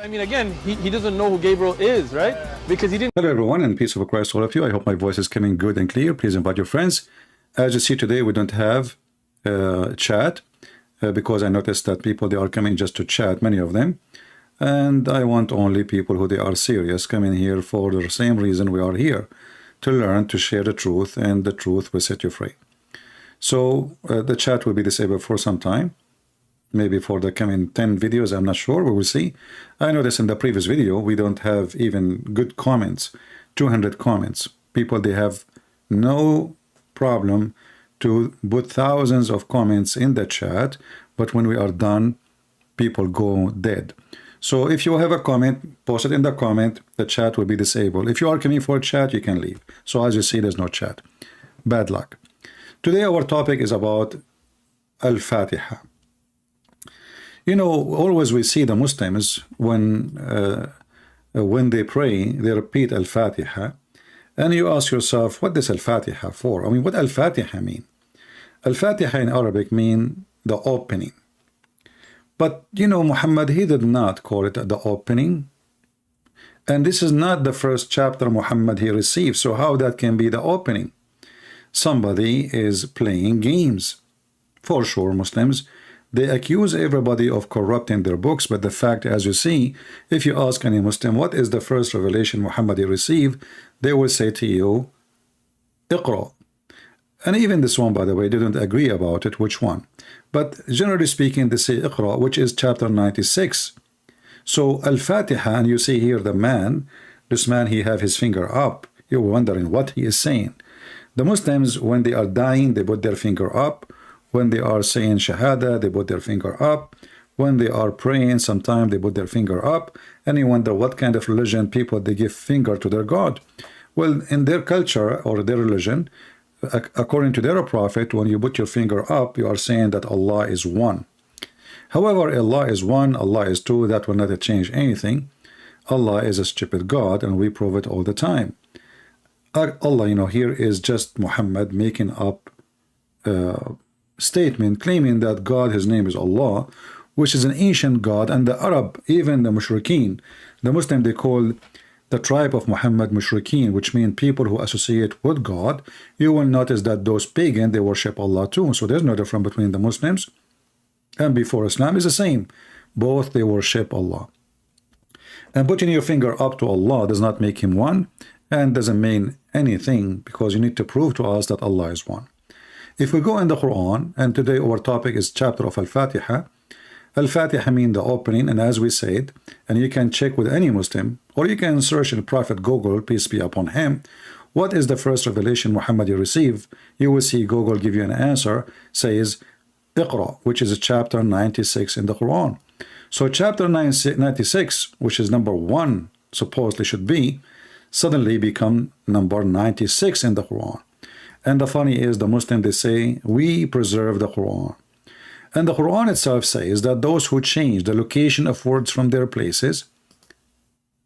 I mean, again, he doesn't know who Gabriel is, right? Because he didn't. Hello everyone, and peace of Christ all of you. I hope my voice is coming good and clear. Please invite your friends. As you see today, we don't have chat because I noticed that people, they are coming just to chat, many of them. And I want only people who they are serious coming here for the same reason we are here, to learn, to share the truth, and the truth will set you free. So the chat will be disabled for some time. Maybe for the coming 10 videos, I'm not sure, we will see. I noticed in the previous video, we don't have even good comments, 200 comments. People, they have no problem to put thousands of comments in the chat, but when we are done, people go dead. So if you have a comment, post it in the comment, the chat will be disabled. If you are coming for a chat, you can leave. So as you see, there's no chat. Bad luck. Today, our topic is about Al Fatiha. You know, always we see the Muslims when they pray, they repeat Al Fatiha, and you ask yourself, what does Al Fatiha for? I mean, what Al Fatiha mean? Al Fatiha in Arabic mean the opening. But you know, Muhammad, he did not call it the opening, and this is not the first chapter Muhammad he received. So how that can be the opening? Somebody is playing games. For sure, Muslims, they accuse everybody of corrupting their books, but the fact, as you see, if you ask any Muslim, what is the first revelation Muhammad received, they will say to you, Iqra. And even this one, by the way, didn't agree about it, which one. But generally speaking, they say Iqra, which is chapter 96. So Al-Fatiha, and you see here the man, this man, he have his finger up. You're wondering what he is saying. The Muslims, when they are dying, they put their finger up. When they are saying Shahada, they put their finger up. When they are praying, sometimes they put their finger up. And you wonder what kind of religion people, they give finger to their God. Well, in their culture or their religion, according to their prophet, when you put your finger up, you are saying that Allah is one. However, Allah is one, Allah is two, that will not change anything. Allah is a stupid God, and we prove it all the time. Allah, you know, here is just Muhammad making up statement claiming that God, his name is Allah, which is an ancient God, and the Arab, even the Mushrikeen, the Muslim, they call the tribe of Muhammad Mushrikeen, which means people who associate with God. You will notice that those pagans, they worship Allah too. So there's no difference between the Muslims and before Islam is the same. Both, they worship Allah. And putting your finger up to Allah does not make him one, and doesn't mean anything, because you need to prove to us that Allah is one. If we go in the Quran, and today our topic is chapter of Al-Fatiha. Al-Fatiha means the opening, and as we said, and you can check with any Muslim, or you can search in Prophet Google, peace be upon him, what is the first revelation Muhammad received? You will see Google give you an answer, says Iqra, which is chapter 96 in the Quran. So chapter 96, which is number 1, supposedly should be, suddenly become number 96 in the Quran. And the funny is, the Muslim, they say, we preserve the Quran. And the Quran itself says that those who change the location of words from their places,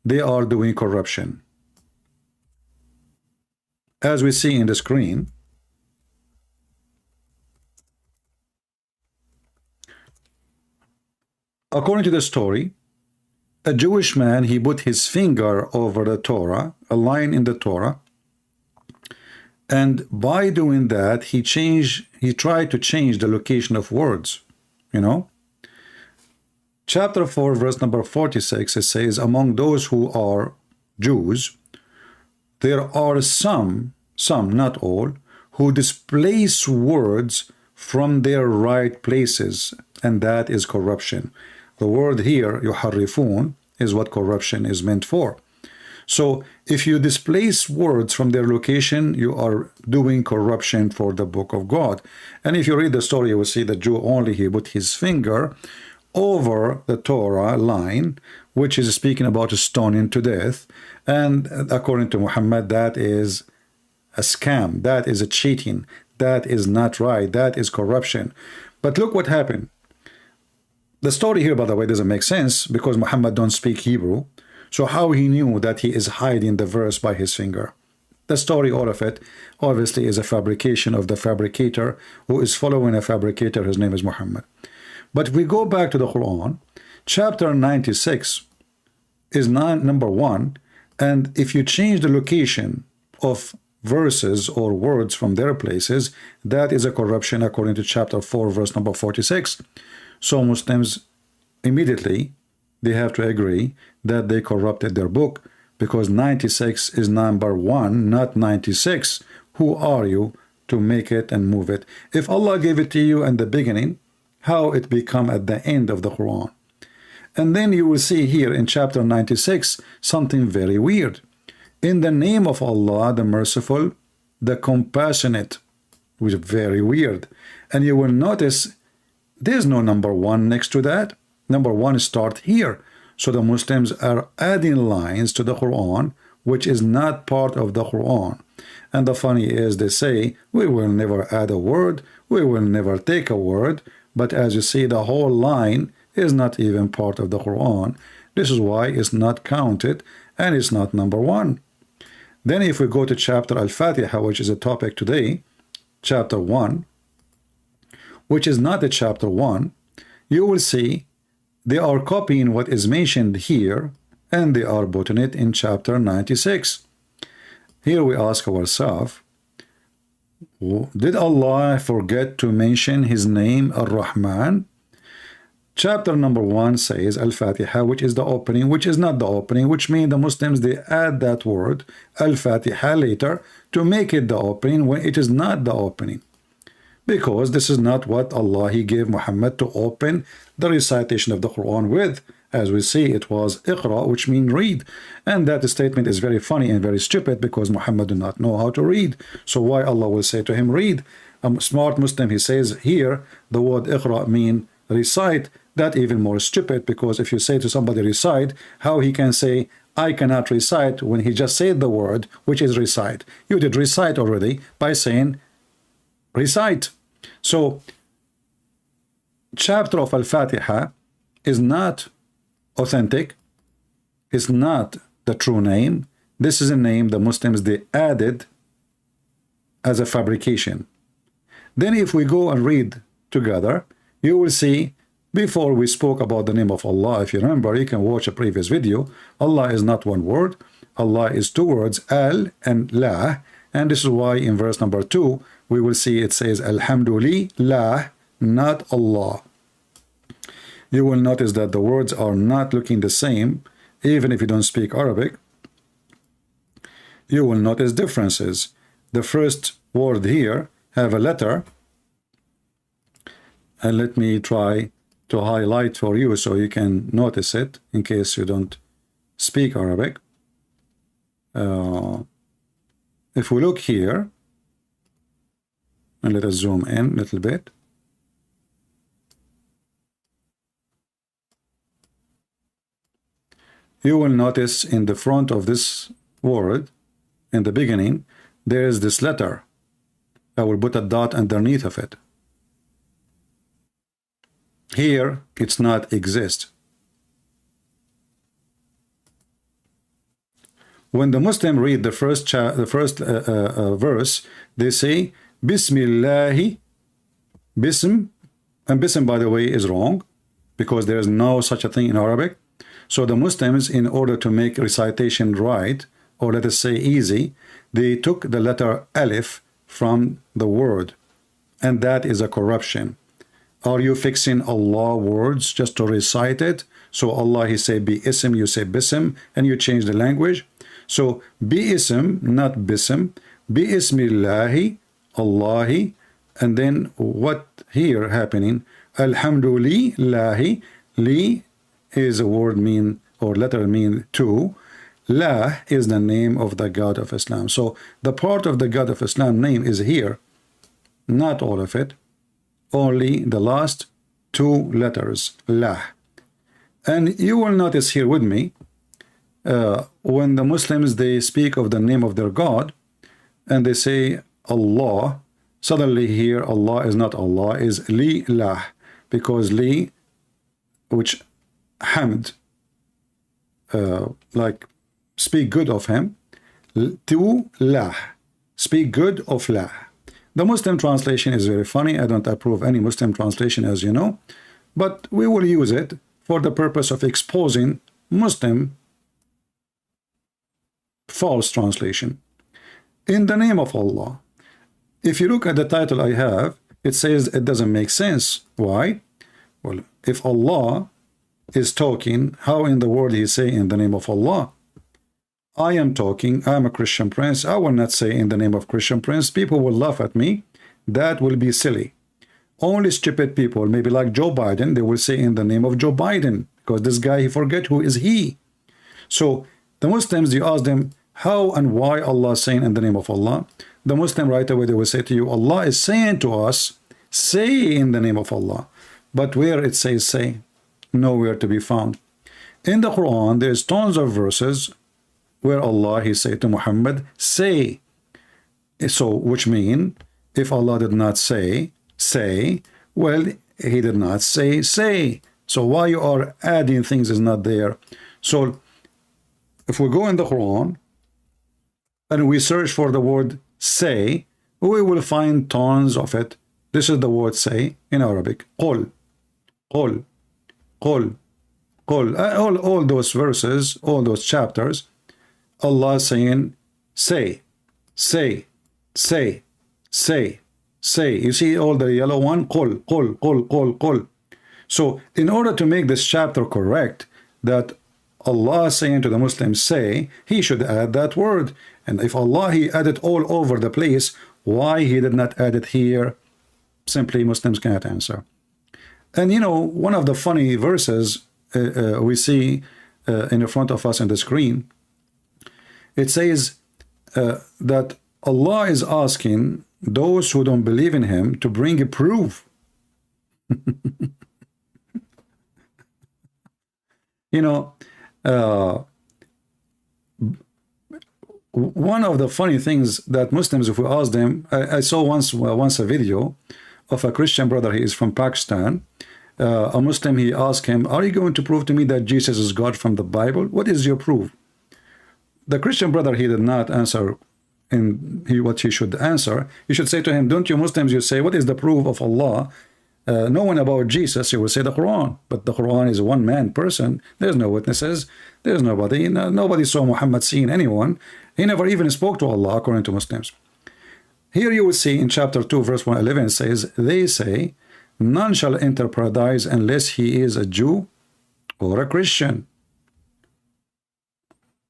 they are doing corruption. As we see in the screen, according to the story, a Jewish man, he put his finger over the Torah, a line in the Torah, and by doing that, he tried to change the location of words, you know. Chapter 4, verse number 46, it says, among those who are Jews, there are some, not all, who displace words from their right places, and that is corruption. The word here, yuharrifun, is what corruption is meant for. So if you displace words from their location, you are doing corruption for the book of God. And if you read the story, you will see that Jew only, he put his finger over the Torah line, which is speaking about stoning to death. And according to Muhammad, that is a scam. That is a cheating. That is not right. That is corruption. But look what happened. The story here, by the way, doesn't make sense because Muhammad don't speak Hebrew. So how he knew that he is hiding the verse by his finger? The story, all of it, obviously is a fabrication of the fabricator who is following a fabricator. His name is Muhammad. But if we go back to the Quran, chapter 96, is not number one, and if you change the location of verses or words from their places, that is a corruption according to chapter 4 verse number 46. So Muslims immediately they have to agree that they corrupted their book, because 96 is number one, not 96. Who are you to make it and move it? If Allah gave it to you in the beginning, how it become at the end of the Quran? And then you will see here in chapter 96 something very weird. In the name of Allah, the merciful, the compassionate, which is very weird. And you will notice there's no number one next to that. Number one start here. So the Muslims are adding lines to the Quran, which is not part of the Quran. And the funny is they say, we will never add a word, we will never take a word. But as you see, the whole line is not even part of the Quran. This is why it's not counted and it's not number one. Then if we go to chapter Al Fatiha, which is a topic today, chapter 1, which is not a chapter 1, you will see they are copying what is mentioned here and they are putting it in chapter 96. Here we ask ourselves, did Allah forget to mention his name Ar-Rahman? Chapter number 1 says Al-Fatiha, which is the opening, which is not the opening, which means the Muslims, they add that word Al-Fatiha later to make it the opening when it is not the opening. Because this is not what Allah, he gave Muhammad to open the recitation of the Quran with. As we see, it was Iqra, which means read. And that statement is very funny and very stupid, because Muhammad did not know how to read. So why Allah will say to him, read? A smart Muslim, he says here, the word Iqra mean recite. That even more stupid, because if you say to somebody recite, how he can say I cannot recite when he just said the word, which is recite. You did recite already by saying recite. So chapter of Al-Fatiha is not authentic, it's not the true name. This is a name the Muslims they added as a fabrication. Then if we go and read together, you will see, before we spoke about the name of Allah, if you remember, you can watch a previous video. Allah is not one word, Allah is two words, Al and La, and this is why in verse number 2 we will see it says Alhamdulillah, not Allah. You will notice that the words are not looking the same, even if you don't speak Arabic. You will notice differences. The first word here have a letter, and let me try to highlight for you so you can notice it in case you don't speak Arabic. If we look here, and let us zoom in a little bit. You will notice in the front of this word, in the beginning, there is this letter. I will put a dot underneath of it. Here, it's not exist. When the Muslim read the first verse, they say Bismillahi, Bism, and Bism, by the way, is wrong, because there is no such a thing in Arabic. So the Muslims, in order to make recitation right, or let us say easy, they took the letter Alif from the word, and that is a corruption. Are you fixing Allah words just to recite it? So Allah, he say bi-ism, you say bism, and you change the language. So bi-ism, not bism, bi-ismillahi, Allahi, and then what here happening? Alhamdulillahi, li is a word mean, or letter mean two. La is the name of the God of Islam. So the part of the God of Islam name is here, not all of it. Only the last two letters, La. And you will notice here with me, when the Muslims, they speak of the name of their God, and they say Allah, suddenly here Allah is not Allah, is Li Lah, because Li, which Hamd, like speak good of him, to Lah, speak good of Lah. The Muslim translation is very funny. I don't approve any Muslim translation, as you know, but we will use it for the purpose of exposing Muslim false translation. In the name of Allah. If you look at the title I have, it says it doesn't make sense. Why? Well, if Allah is talking, how in the world he say in the name of Allah? I am talking, I am a Christian prince, I will not say in the name of Christian prince. People will laugh at me. That will be silly. Only stupid people, maybe like Joe Biden, they will say in the name of Joe Biden, because this guy, he forget who is he. So the Muslims, you ask them how and why Allah is saying in the name of Allah. The Muslim right away, they will say to you, Allah is saying to us, say in the name of Allah. But where it says say, nowhere to be found. In the Quran, there's tons of verses where Allah, he said to Muhammad, say. So, which mean, if Allah did not say, say, well, he did not say, say. So why you are adding things is not there. So if we go in the Quran and we search for the word say, we will find tons of it. This is the word say in Arabic. Qul, qul, qul, qul. All those verses, all those chapters, Allah is saying say, say, say, say, say. You see all the yellow one? Qul, qul, qul, qul, qul. So in order to make this chapter correct, that Allah is saying to the Muslims say, he should add that word. And if Allah, he added all over the place, why he did not add it here? Simply Muslims cannot answer. And you know, one of the funny verses we see in front of us on the screen, it says that Allah is asking those who don't believe in him to bring a proof. You know, one of the funny things that Muslims, if we ask them, I saw once a video of a Christian brother. He is from Pakistan. A Muslim, he asked him, are you going to prove to me that Jesus is God from the Bible? What is your proof? The Christian brother, he did not answer in what he should answer. You should say to him, don't you Muslims, you say, what is the proof of Allah? No one about Jesus, you will say the Quran. But the Quran is a one-man person. There's no witnesses. There's nobody. Nobody saw Muhammad seeing anyone. He never even spoke to Allah, according to Muslims. Here you will see in chapter 2, verse 111, it says, they say, none shall enter paradise unless he is a Jew or a Christian.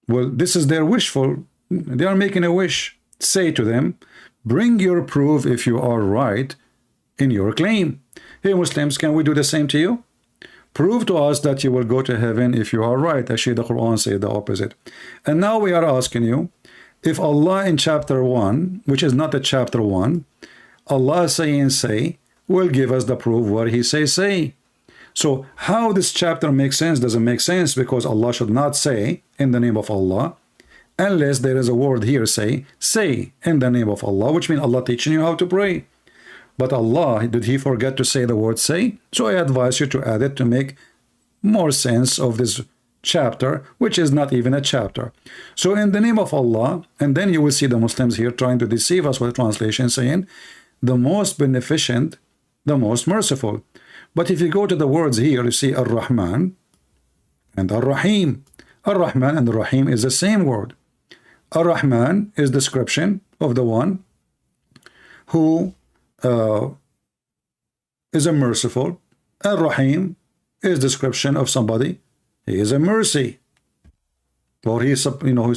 Well, this is their wishful. They are making a wish. Say to them, bring your proof if you are right in your claim. Hey Muslims, can we do the same to you? Prove to us that you will go to heaven if you are right. Actually, the Quran says the opposite. And now we are asking you, if Allah in chapter 1, which is not the chapter 1, Allah is saying say, will give us the proof where he says say. So how this chapter makes sense doesn't make sense, because Allah should not say in the name of Allah unless there is a word here say in the name of Allah, which means Allah teaching you how to pray. But Allah, did he forget to say the word say? So I advise you to add it to make more sense of this chapter, which is not even a chapter. So in the name of Allah, and then you will see the Muslims here trying to deceive us with translation, saying the most beneficent, the most merciful. But if you go to the words here, you see Ar-Rahman and Ar-Rahim. Ar-Rahman and Ar-Rahim is the same word. Ar-Rahman is description of the one who is a merciful. Ar-Rahim is description of somebody, he is a mercy, or he is, you know,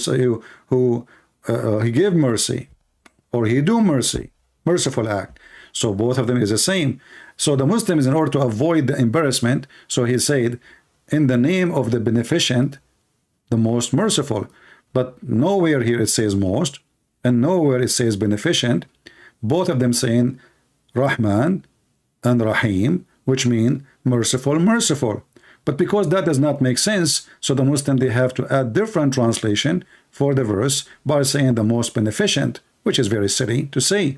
who he gave mercy, or he do mercy, merciful act. So both of them is the same. So the Muslims, in order to avoid the embarrassment, so he said in the name of the beneficent, the most merciful. But nowhere here it says most, and nowhere it says beneficent. Both of them saying Rahman and Rahim, which mean merciful, merciful. But because that does not make sense, so the Muslim, they have to add different translation for the verse by saying the most beneficent, which is very silly to say.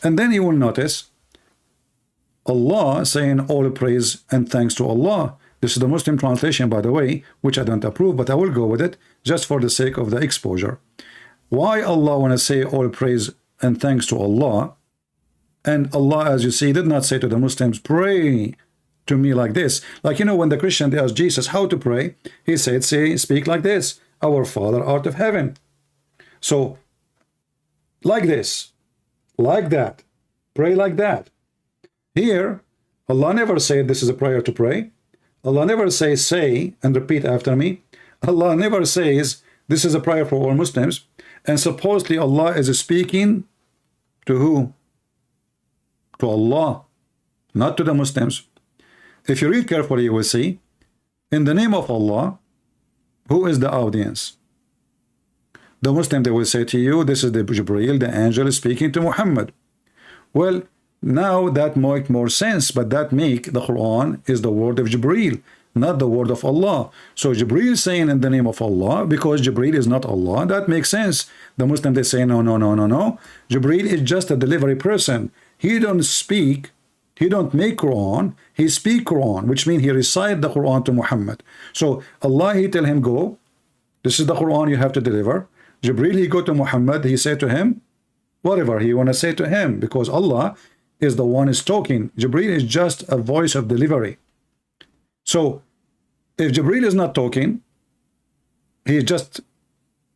And then you will notice Allah saying all praise and thanks to Allah. This is the Muslim translation, by the way, which I don't approve, but I will go with it just for the sake of the exposure. Why Allah want to say all praise and thanks to Allah? And Allah, as you see, did not say to the Muslims, pray to me like this. Like, you know, when the Christian, they asked Jesus how to pray, he said, say, speak like this, our Father art of heaven. So like this, like that, pray like that. Here, Allah never said this is a prayer to pray. Allah never says, say and repeat after me. Allah never says this is a prayer for all Muslims. And supposedly Allah is speaking to who? To Allah, not to the Muslims. If you read carefully, you will see, in the name of Allah, who is the audience? The Muslim, they will say to you, this is the Jibreel, the angel speaking to Muhammad. Well, now that make more sense, but that make the Quran is the word of Jibreel, not the word of Allah. So Jibreel saying in the name of Allah, because Jibreel is not Allah, that makes sense. The Muslim, they say, no, no, no, no, no. Jibreel is just a delivery person. He don't speak, he don't make Quran, he speak Quran, which means he recite the Quran to Muhammad. So Allah, he tell him, go, this is the Quran you have to deliver. Jibreel, he go to Muhammad, he say to him, whatever he want to say to him, because Allah is the one is talking. Jibreel is just a voice of delivery. So if Jibreel is not talking, he is just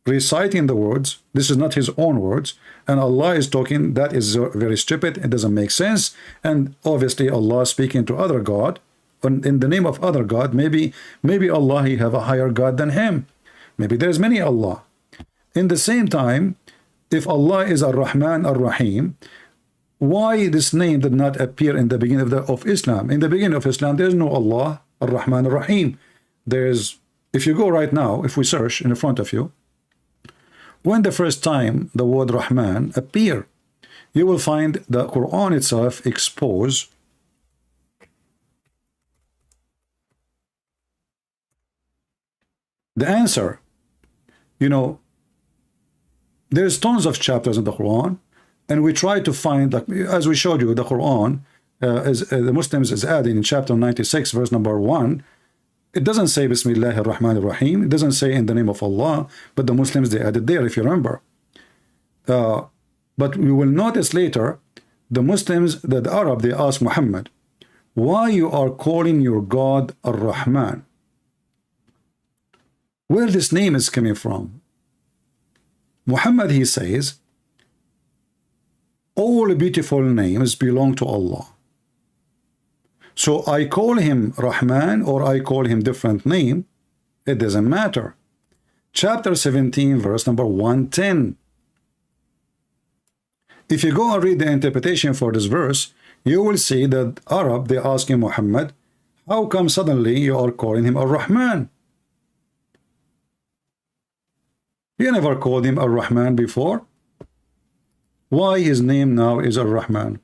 reciting the words. This is not his own words, and Allah is talking. That is very stupid. It doesn't make sense. And obviously Allah speaking to other God, in the name of other God. Maybe Allah, he have a higher God than him. Maybe there's many Allah. In the same time, if Allah is Ar-Rahman Ar-Rahim, why this name did not appear in the beginning of Islam? In the beginning of Islam, there's no Allah Ar-Rahman Ar-Rahim. There's, if you go right now, if we search in front of you, when the first time the word Rahman appear, you will find the Quran itself expose the answer. You know, there's tons of chapters in the Quran, and we try to find, like as we showed you, the Quran the Muslims is adding in chapter 96 verse number 1. It doesn't say Bismillah ar-Rahman ar-Rahim. It doesn't say in the name of Allah, but the Muslims, they added there, if you remember. But we will notice later, the Muslims, the Arab, they ask Muhammad, why you are calling your God Ar-Rahman? Where this name is coming from? Muhammad, he says, all beautiful names belong to Allah. So I call him Rahman or I call him different name, it doesn't matter. Chapter 17 verse number 110. If you go and read the interpretation for this verse, you will see that Arab, they asking Muhammad, how come suddenly you are calling him Ar-Rahman? You never called him Ar-Rahman before. Why his name now is Ar-Rahman?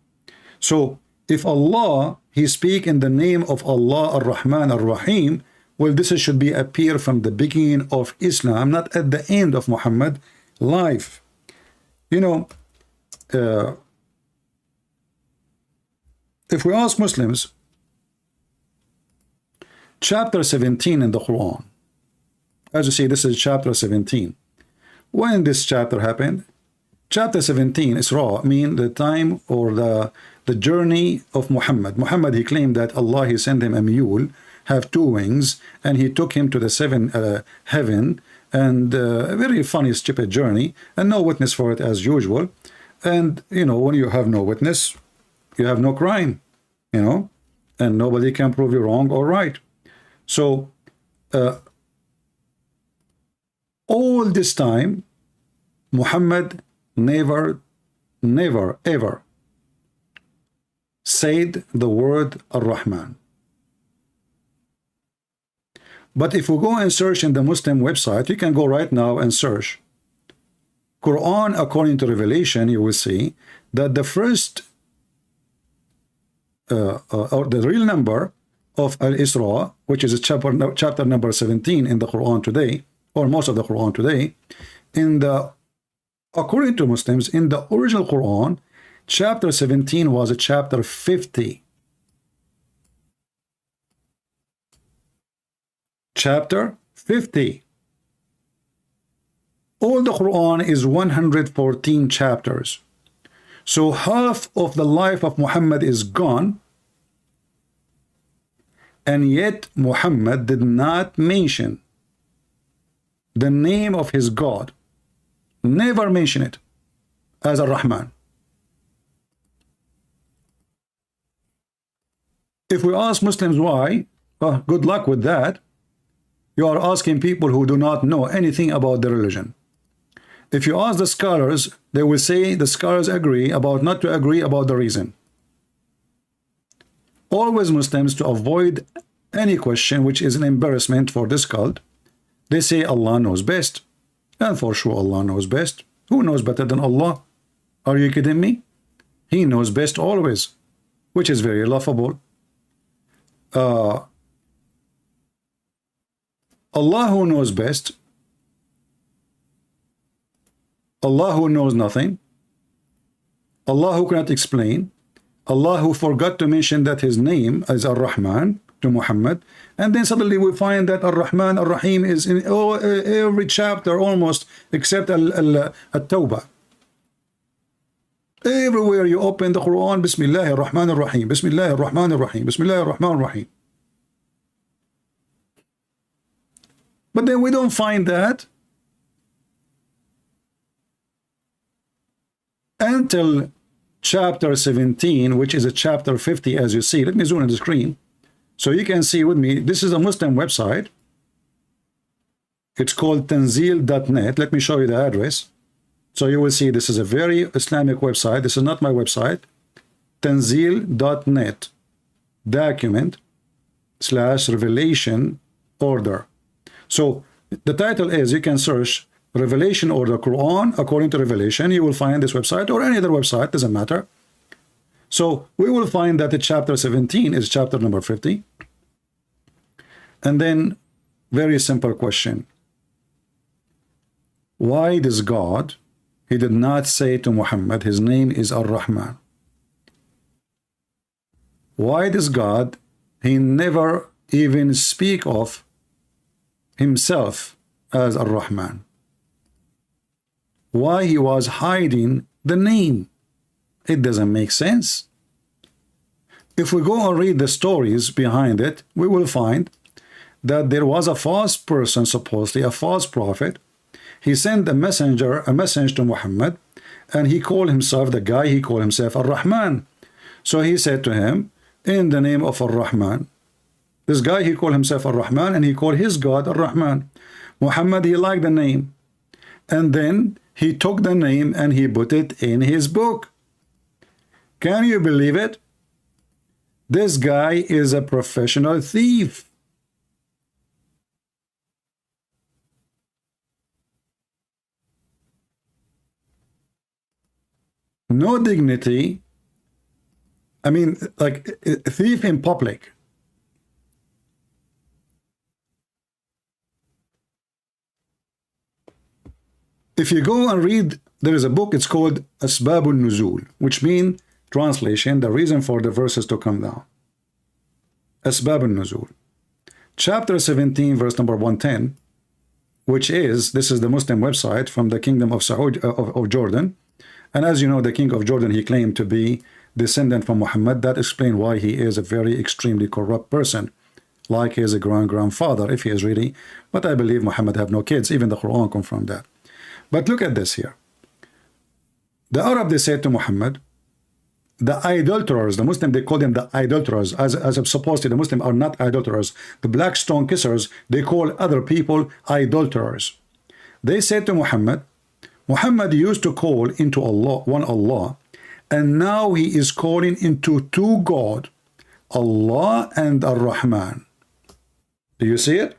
So if Allah, he speak in the name of Allah Ar-Rahman Ar-Rahim, well, this should be appear from the beginning of Islam, not at the end of Muhammad life. You know, if we ask Muslims, chapter 17 in the Quran, as you see, this is chapter 17. When this chapter happened, chapter 17 Isra mean the time or the journey of Muhammad. Muhammad, he claimed that Allah, he sent him a mule, have 2 wings, and he took him to the 7th heaven, and a very funny, stupid journey, and no witness for it as usual. And, you know, when you have no witness, you have no crime, you know, and nobody can prove you wrong or right. So, all this time, Muhammad never, ever said the word Ar-Rahman. But if we go and search in the Muslim website, you can go right now and search Quran according to Revelation, you will see that the first or the real number of Al-Isra, which is chapter number 17 in the Quran today, or most of the Quran today, in the, according to Muslims, in the original Quran, chapter 17 was a chapter 50. Chapter 50. All the Quran is 114 chapters. So half of the life of Muhammad is gone, and yet Muhammad did not mention the name of his God, Never mention it as Ar-Rahman. If we ask Muslims why, good luck with that. You are asking people who do not know anything about the religion. If you ask the scholars, they will say the scholars agree about not to agree about the reason. Always Muslims, to avoid any question which is an embarrassment for this cult, they say Allah knows best. And for sure Allah knows best. Who knows better than Allah? Are you kidding me? He knows best always, which is very laughable. Allah who knows best, Allah who knows nothing, Allah who cannot explain, Allah who forgot to mention that his name is Ar-Rahman to Muhammad, and then suddenly we find that Ar-Rahman, Ar-Rahim is in every chapter almost, except At-Tawbah. Everywhere you open the Quran, Bismillah ar-Rahman ar-Rahim, Bismillah ar-Rahman ar-Rahim, Bismillah ar-Rahman ar-Rahim. But then we don't find that until chapter 17, which is a chapter 50, as you see. Let me zoom on the screen so you can see with me. This is a Muslim website. It's called tanzil.net. Let me show you the address. So you will see this is a very Islamic website. This is not my website. Tanzil.net document/revelation order. So the title is, you can search Revelation Order Quran according to Revelation. You will find this website or any other website, doesn't matter. So we will find that the chapter 17 is chapter number 50. And then very simple question. Why does God, he did not say to Muhammad his name is Ar-Rahman? Why does God, he never even speak of himself as Ar-Rahman? Why he was hiding the name? It doesn't make sense. If we go and read the stories behind it, we will find that there was a false person, supposedly a false prophet. He sent a message to Muhammad, and he called himself, the guy, he called himself Ar-Rahman. So he said to him, in the name of Ar-Rahman. This guy, he called himself Ar-Rahman, and he called his God Ar-Rahman. Muhammad, he liked the name. And then he took the name and he put it in his book. Can you believe it? This guy is a professional thief. No dignity. I mean, like a thief in public. If you go and read, there is a book, it's called Asbabun Nuzul, which means, translation, the reason for the verses to come down. Asbabun Nuzul. Chapter 17, verse number 110, which is, this is the Muslim website from the Kingdom of Saudi, of Jordan. And as you know, the King of Jordan, he claimed to be descendant from Muhammad. That explains why he is a very extremely corrupt person, like he is a grandfather, if he is really. But I believe Muhammad have no kids. Even the Quran confirmed that. But look at this here. The Arab, they said to Muhammad, the idolaters, the Muslim, they call them the idolaters, as supposedly the Muslim are not idolaters. The black stone kissers, they call other people idolaters. They said to Muhammad, Muhammad used to call into Allah, one Allah, and now he is calling into two God, Allah and Ar-Rahman. Do you see it?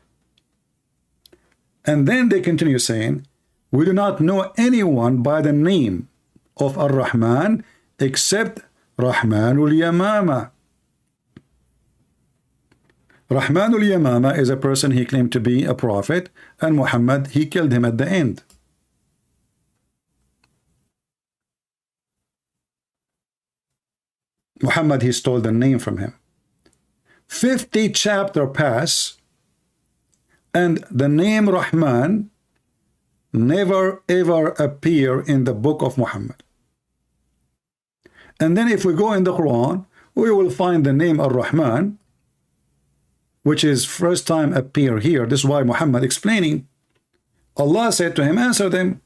And then they continue saying, we do not know anyone by the name of Ar-Rahman except Rahmanul Yamama. Rahmanul Yamama is a person he claimed to be a prophet, and Muhammad, he killed him at the end. Muhammad, he stole the name from him. 50 chapters pass, and the name Rahman never ever appear in the book of Muhammad. And then if we go in the Quran, we will find the name Ar-Rahman, which is first time appear here. This is why Muhammad explaining, Allah said to him, answer them.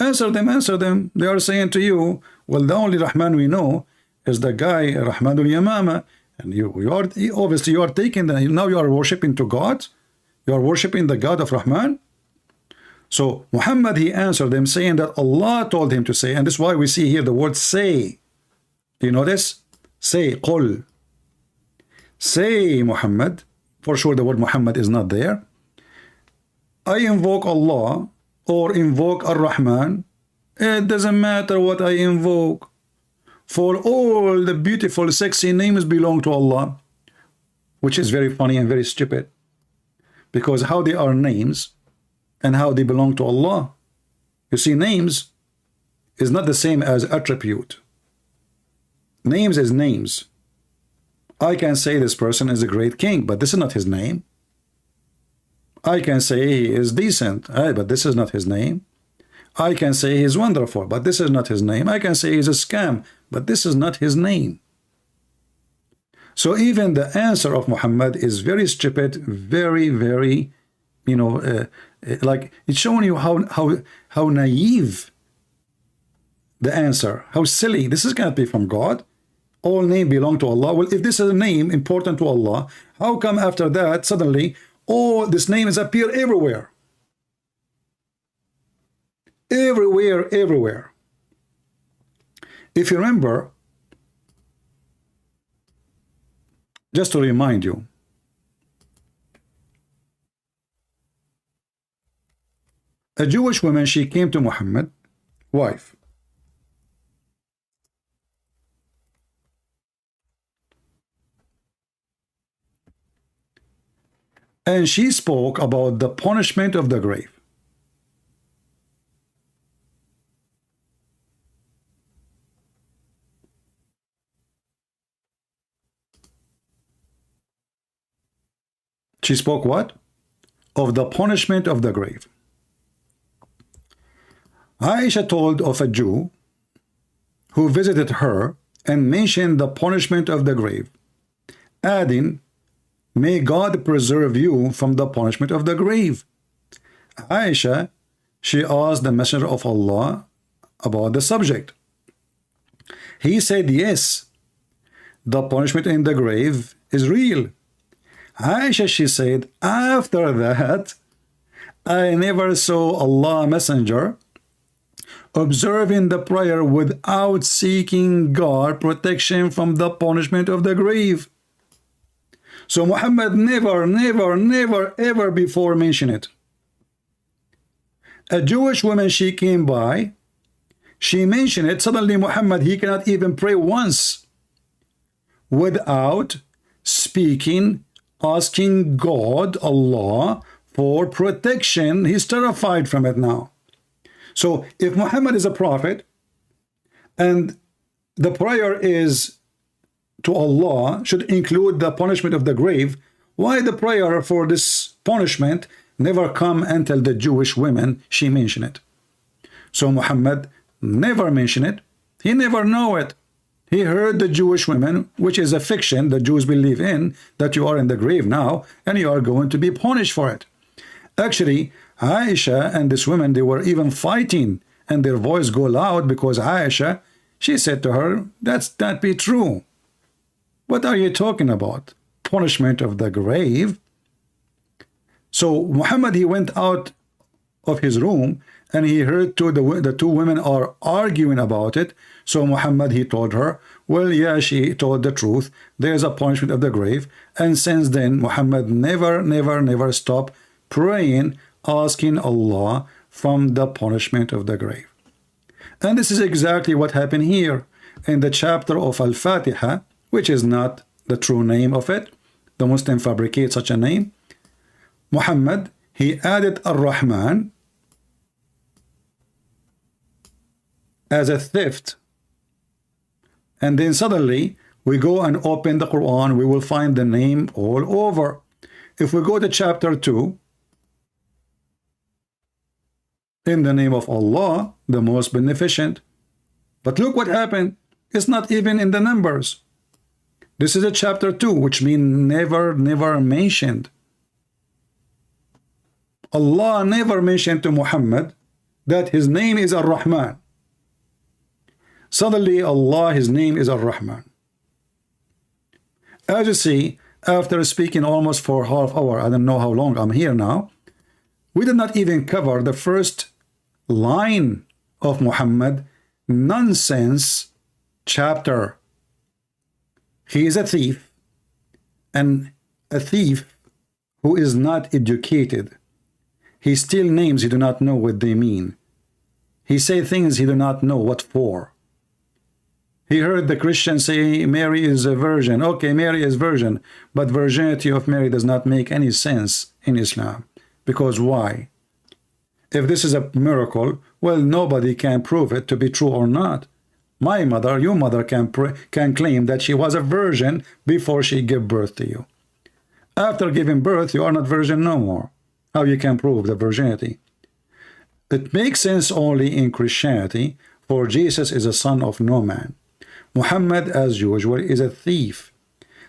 Answer them, answer them. They are saying to you, well, the only Rahman we know is the guy Rahmanul Yamama, and you are obviously you are taking the, now you are worshiping to God. You are worshiping the God of Rahman. So Muhammad, he answered them saying that Allah told him to say, and this is why we see here the word say. Do you notice? Say, qul. Say, Muhammad. For sure the word Muhammad is not there. I invoke Allah or invoke Ar-Rahman. It doesn't matter what I invoke. For all the beautiful, sexy names belong to Allah. Which is very funny and very stupid. Because how they are names and how they belong to Allah. You see, names is not the same as attribute. Names is names. I can say this person is a great king, but this is not his name. I can say he is decent, but this is not his name. I can say he's wonderful, but this is not his name. I can say he's a scam, but this is not his name. So even the answer of Muhammad is very stupid, very, very, you know, like it's showing you how naive the answer, how silly. This is can't be from God. All names belong to Allah. Well, if this is a name important to Allah, how come after that suddenly all these names appear everywhere? Everywhere, everywhere. If you remember, just to remind you, a Jewish woman, she came to Muhammad, wife. And she spoke about the punishment of the grave. She spoke what? Of the punishment of the grave. Aisha told of a Jew who visited her and mentioned the punishment of the grave, adding, may God preserve you from the punishment of the grave. Aisha, she asked the Messenger of Allah about the subject. He said, yes, the punishment in the grave is real. Aisha, she said, after that, I never saw Allah Messenger observing the prayer without seeking God protection from the punishment of the grave. So Muhammad never, ever before mentioned it. A Jewish woman, she came by, she mentioned it. Suddenly Muhammad, he cannot even pray once without speaking, asking God, Allah, for protection. He's terrified from it now. So if Muhammad is a prophet and the prayer is to Allah should include the punishment of the grave, why the prayer for this punishment never come until the Jewish women, she mentioned it? So Muhammad never mentioned it. He never know it. He heard the Jewish women, which is a fiction the Jews believe in, that you are in the grave now and you are going to be punished for it. Actually, Aisha and this woman, they were even fighting and their voice go loud because Aisha, she said to her, that be true. What are you talking about? Punishment of the grave? So Muhammad, he went out of his room and he heard the two women are arguing about it. So Muhammad, he told her, well, yeah, she told the truth. There's a punishment of the grave. And since then, Muhammad never stopped praying, asking Allah from the punishment of the grave. And this is exactly what happened here in the chapter of Al Fatiha, which is not the true name of it. The Muslim fabricate such a name. Muhammad, he added Ar-Rahman as a theft. And then suddenly we go and open the Quran, we will find the name all over. If we go to chapter 2, in the name of Allah, the most beneficent. But look what happened. It's not even in the numbers. This is a chapter 2, which means never mentioned. Allah never mentioned to Muhammad that his name is Ar-Rahman. Suddenly Allah, his name is Ar-Rahman. As you see, after speaking almost for half hour, I don't know how long I'm here now, we did not even cover the first line of Muhammad nonsense chapter. He is a thief, and a thief who is not educated. He steals names he do not know what they mean. He say things he do not know what for. He heard the Christians say Mary is a virgin. Okay, Mary is virgin, but virginity of Mary does not make any sense in Islam. Because why? If this is a miracle, well, nobody can prove it to be true or not. My mother, your mother can claim that she was a virgin before she gave birth to you. After giving birth, you are not virgin no more. How you can prove the virginity? It makes sense only in Christianity, for Jesus is a son of no man. Muhammad, as usual, is a thief.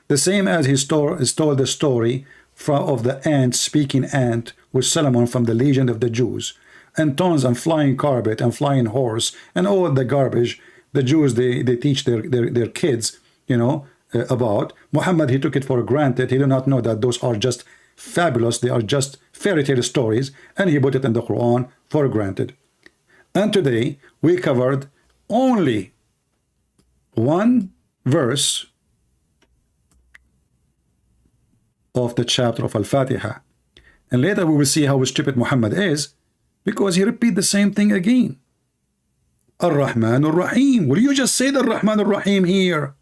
The same as he stole the story of the ant, speaking ant, with Solomon from the legend of the Jews, and tons and flying carpet and flying horse and all the garbage the Jews they teach their kids, you know, about. Muhammad, he took it for granted. He did not know that those are just fabulous. They are just fairy tale stories, and he put it in the Quran for granted. And today we covered only one verse of the chapter of Al Fatiha, and later we will see how stupid Muhammad is, because he repeat the same thing again. Ar-Rahman Ar-Rahim. Will you just say the Ar-Rahman Ar-Rahim here?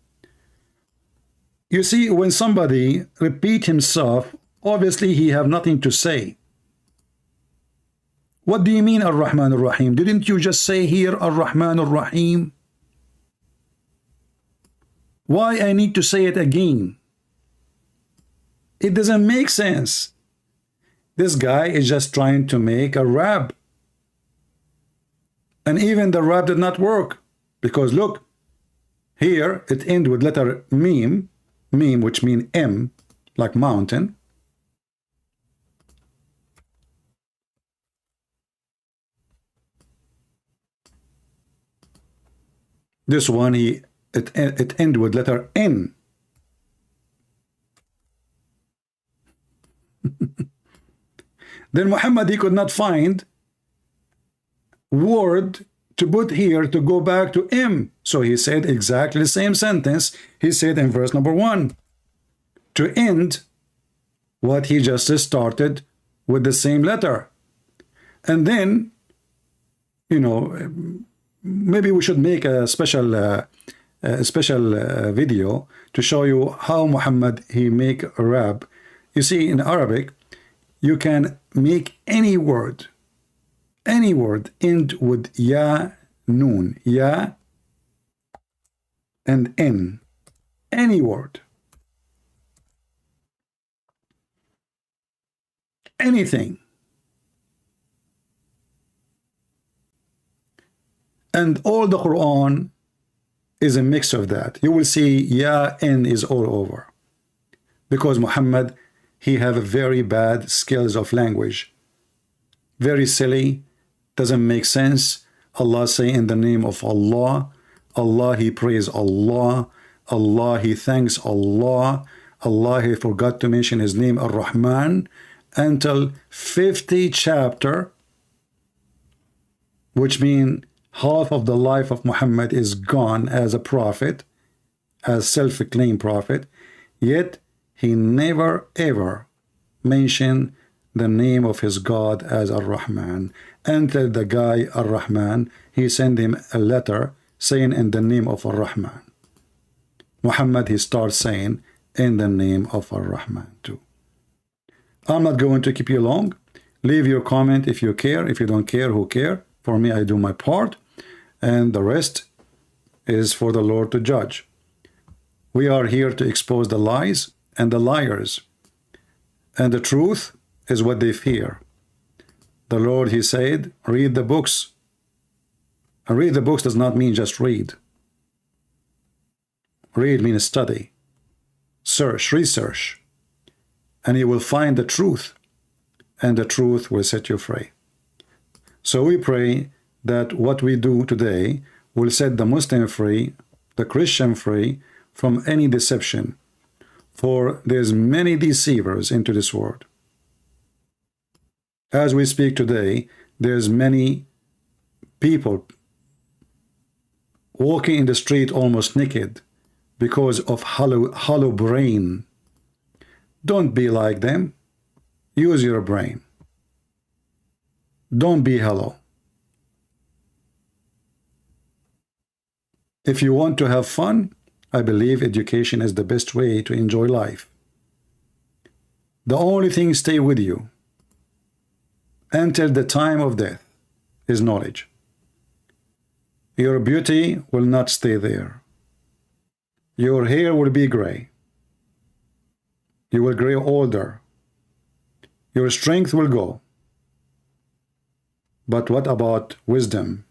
You see, when somebody repeat himself, obviously he have nothing to say. What do you mean Ar-Rahman Ar-Rahim? Didn't you just say here Ar-Rahman Ar-Rahim? Why I need to say it again? It doesn't make sense. This guy is just trying to make a rap. And even the rap did not work. Because look, here it ends with letter meme, which means M, like mountain. This one, it ends with letter N. Then Muhammad, he could not find word to put here to go back to M. So he said exactly the same sentence he said in verse number 1 to end what he just started with the same letter. And then, you know, maybe we should make a special video to show you how Muhammad he make a rap. You see, in Arabic you can make any word end with ya, noon, ya and n, any word, anything. And all the Quran is a mix of that. You will see ya, n is all over, because Muhammad, he have very bad skills of language, very silly, doesn't make sense. Allah say in the name of Allah, Allah he praise Allah, Allah he thanks Allah, Allah he forgot to mention his name Ar-Rahman, until 50 chapter, which mean half of the life of Muhammad is gone as a prophet, as self-acclaimed prophet, yet he never ever mentioned the name of his God as Ar-Rahman. Until the guy Ar-Rahman, he sent him a letter saying in the name of Ar-Rahman. Muhammad, he starts saying in the name of Ar-Rahman too. I'm not going to keep you long. Leave your comment if you care. If you don't care, who care? For me, I do my part, and the rest is for the Lord to judge. We are here to expose the lies and the liars, and the truth is what they fear. The Lord, he said, read the books. And read the books does not mean just read. Read means study, search, research, and you will find the truth, and the truth will set you free. So we pray that what we do today will set the Muslim free, the Christian free from any deception. For there's many deceivers into this world. As we speak today, there's many people walking in the street almost naked because of hollow brain. Don't be like them. Use your brain. Don't be hollow. If you want to have fun, I believe education is the best way to enjoy life. The only thing stay with you until the time of death is knowledge. Your beauty will not stay there. Your hair will be gray. You will grow older. Your strength will go. But what about wisdom?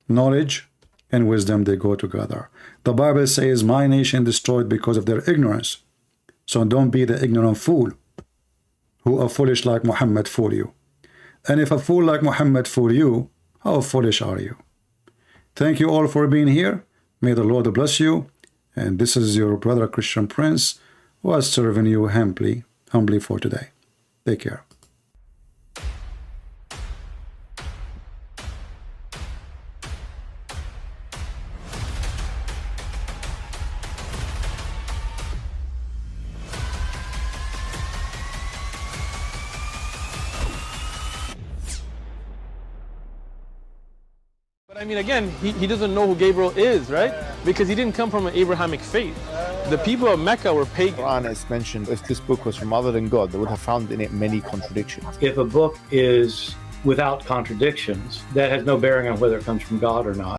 Knowledge and wisdom, they go together. The Bible says, my nation destroyed because of their ignorance. So don't be the ignorant fool who are foolish like Muhammad fool you. And if a fool like Muhammad fool you, how foolish are you? Thank you all for being here. May the Lord bless you. And this is your brother Christian Prince, who is serving you humbly for today. Take care. But I mean, again, he doesn't know who Gabriel is, right? Because he didn't come from an Abrahamic faith. The people of Mecca were pagan. Quran is mentioned, if this book was from other than God, they would have found in it many contradictions. If a book is without contradictions, that has no bearing on whether it comes from God or not.